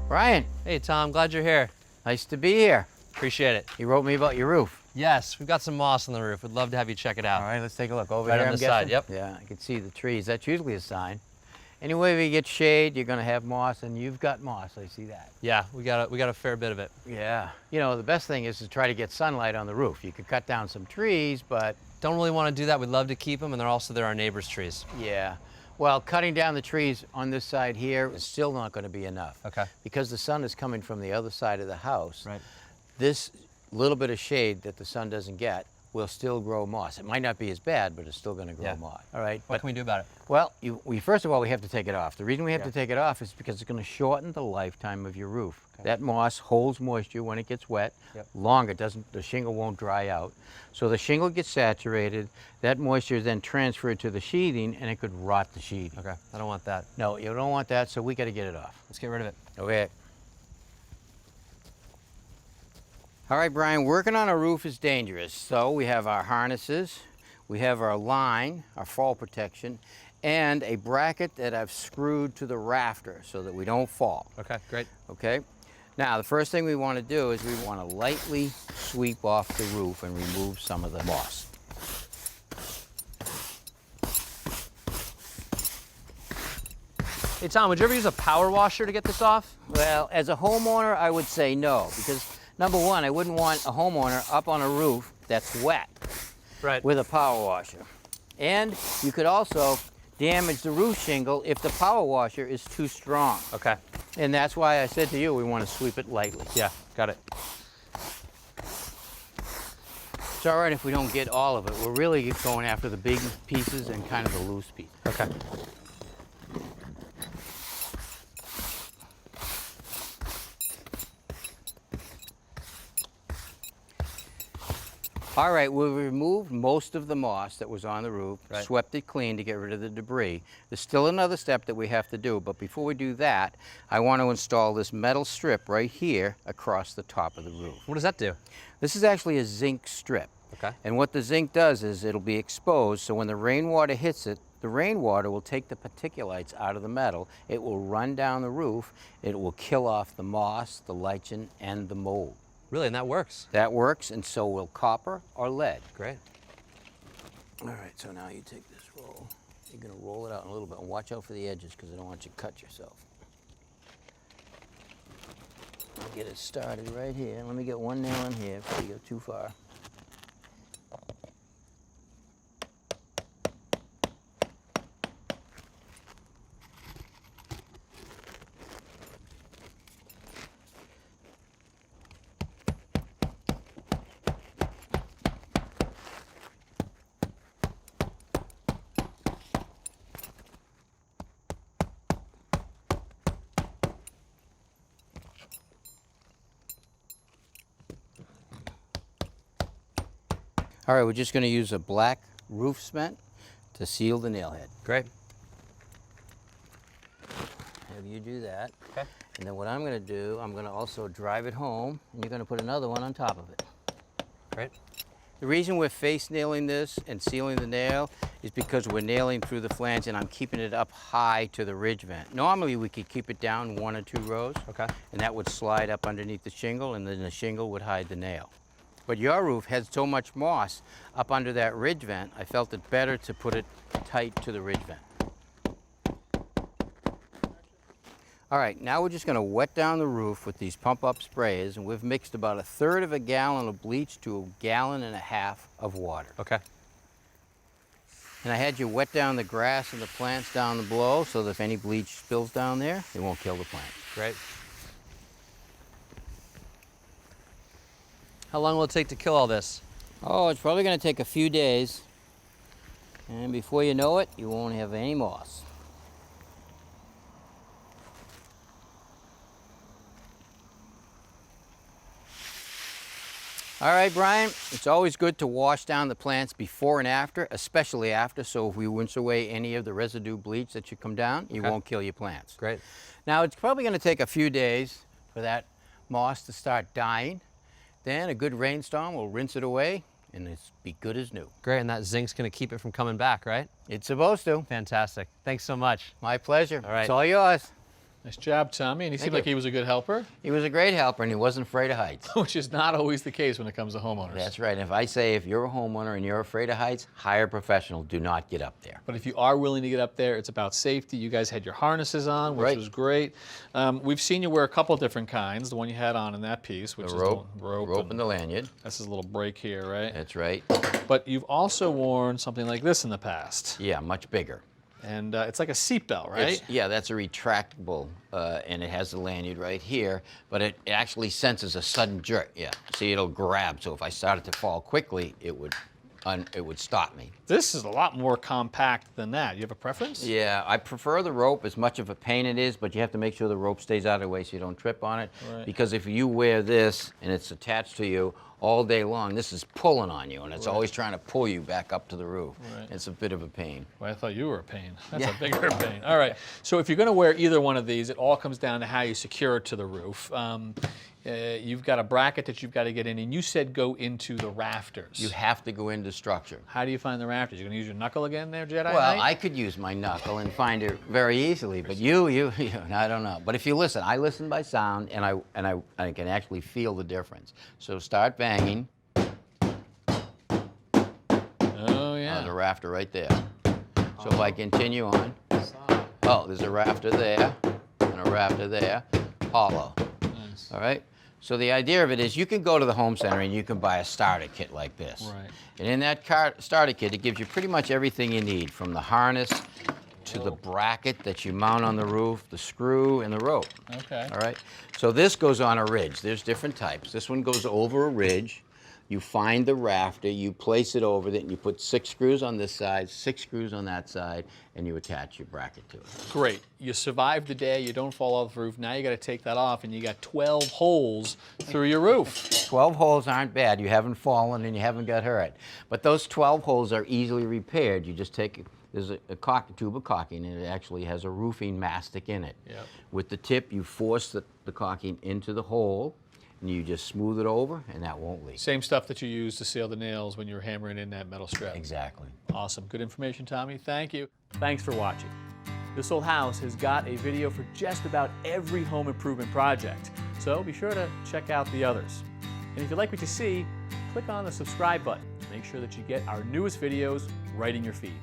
Brian. Hey, Tom, glad you're here. Nice to be here. Appreciate it. You wrote me about your roof. Yes, we've got some moss on the roof. We'd love to have you check it out. All right, let's take a look. Over Right here, on I'm this side, guessing? yep. Yeah, I can see the trees. That's usually a sign. Anyway, we get shade, you're gonna have moss, and you've got moss, I see that. Yeah, we got a fair bit of it. Yeah. You know, the best thing is to try to get sunlight on the roof. You could cut down some trees, but... Don't really want to do that. We'd love to keep them, and they're our neighbor's trees. Yeah. Well, cutting down the trees on this side here is still not gonna be enough. Okay. Because the sun is coming from the other side of the house. Right. This little bit of shade that the sun doesn't get will still grow moss. It might not be as bad, but it's still going to grow moss. All right. What can we do about it? Well, first of all, we have to take it off. The reason we have to take it off is because it's going to shorten the lifetime of your roof. Okay. That moss holds moisture when it gets wet. Longer, the shingle won't dry out. So the shingle gets saturated. That moisture is then transferred to the sheathing, and it could rot the sheathing. Okay. I don't want that. No, you don't want that. So we got to get it off. Let's get rid of it. Okay. All right, Brian, working on a roof is dangerous. So we have our harnesses, we have our line, our fall protection, and a bracket that I've screwed to the rafter so that we don't fall. Okay, great. Okay. Now, the first thing we want to do is we want to lightly sweep off the roof and remove some of the moss. Hey, Tom, would you ever use a power washer to get this off? Well, as a homeowner, I would say no, because number one, I wouldn't want a homeowner up on a roof that's wet with a power washer. And you could also damage the roof shingle if the power washer is too strong. Okay. And that's why I said to you, we want to sweep it lightly. Yeah, got it. It's all right if we don't get all of it. We're really going after the big pieces and kind of the loose pieces. Okay. All right, we've removed most of the moss that was on the roof, swept it clean to get rid of the debris. There's still another step that we have to do, but before we do that, I want to install this metal strip right here across the top of the roof. What does that do? This is actually a zinc strip. Okay. And what the zinc does is it'll be exposed, so when the rainwater hits it, the rainwater will take the particulates out of the metal. It will run down the roof. It will kill off the moss, the lichen, and the mold. Really, and that works? That works, and so will copper or lead. Great. All right, so now you take this roll. You're gonna roll it out a little bit, and watch out for the edges, because I don't want you to cut yourself. I'll get it started right here. Let me get one nail in here before you go too far. All right, we're just going to use a black roof cement to seal the nail head. Great. Have you do that. Okay. And then what I'm going to do, I'm going to also drive it home, and you're going to put another one on top of it. Great. The reason we're face nailing this and sealing the nail is because we're nailing through the flange, and I'm keeping it up high to the ridge vent. Normally, we could keep it down 1 or 2 rows. Okay. And that would slide up underneath the shingle, and then the shingle would hide the nail. But your roof has so much moss up under that ridge vent, I felt it better to put it tight to the ridge vent. All right, now we're just going to wet down the roof with these pump-up sprayers, and we've mixed about 1/3 of a gallon of bleach to 1.5 gallons of water. Okay. And I had you wet down the grass and the plants down below, so that if any bleach spills down there, it won't kill the plant. Great. How long will it take to kill all this? Oh, it's probably going to take a few days. And before you know it, you won't have any moss. All right, Brian, it's always good to wash down the plants before and after, especially after, so if we rinse away any of the residue bleach that should come down, you won't kill your plants. Great. Now, it's probably going to take a few days for that moss to start dying. Then a good rainstorm will rinse it away, and it's be good as new. Great, and that zinc's gonna keep it from coming back, right? It's supposed to. Fantastic. Thanks so much. My pleasure. All right. It's all yours. Nice job, Tommy. And he seemed like he was a good helper, He was a great helper, and he wasn't afraid of heights. which is not always the case when it comes to homeowners. That's right. If I say if you're a homeowner and you're afraid of heights, hire a professional. Do not get up there. But if you are willing to get up there, it's about safety. You guys had your harnesses on, which Right. was great. We've seen you wear a couple different kinds. The one you had on in that piece, which The is rope, the rope, rope and the lanyard. This is a little break here, right? That's right. But you've also worn something like this in the past. Yeah, much bigger. And it's like a seatbelt, right? Yeah, that's a retractable, and it has the lanyard right here, but it actually senses a sudden jerk. Yeah, see, it'll grab, so if I started to fall quickly, it would stop me. This is a lot more compact than that. You have a preference? Yeah, I prefer the rope, as much of a pain it is, but you have to make sure the rope stays out of the way so you don't trip on it. Right. Because if you wear this and it's attached to you all day long, this is pulling on you, and it's always trying to pull you back up to the roof. Right. It's a bit of a pain. Well, I thought you were a pain. That's Yeah. a bigger pain. All right. So if you're going to wear either one of these, it all comes down to how you secure it to the roof. You've got a bracket that you've got to get in, and you said go into the rafters. You have to go into structure. How do you find the rafters? You're going to use your knuckle again there, Jedi Well, Knight? I could use my knuckle and find it very easily, but you, I don't know. But if you listen, I listen by sound, and I can actually feel the difference. So start banging. Oh, yeah. There's a rafter right there. So if I continue on, oh, there's a rafter there and a rafter there, hollow. Nice. All right? So the idea of it is you can go to the home center and you can buy a starter kit like this. Right. And in that starter kit, it gives you pretty much everything you need, from the harness to the bracket that you mount on the roof, the screw, and the rope. Okay. All right? So this goes on a ridge. There's different types. This one goes over a ridge. You find the rafter, you place it over it, and you put 6 screws on this side, 6 screws on that side, and you attach your bracket to it. Great. You survived the day. You don't fall off the roof. Now you got to take that off, and you got 12 holes through your roof. 12 holes aren't bad. You haven't fallen and you haven't got hurt. But those 12 holes are easily repaired. You just take, there's a tube of caulking, and it actually has a roofing mastic in it. Yep. With the tip, you force the caulking into the hole, and you just smooth it over, and that won't leak. Same stuff that you use to seal the nails when you're hammering in that metal strip. Exactly. Awesome. Good information, Tommy. Thank you. Thanks for watching. This Old House has got a video for just about every home improvement project, so be sure to check out the others. And if you like what you see, click on the subscribe button. Make sure that you get our newest videos right in your feed.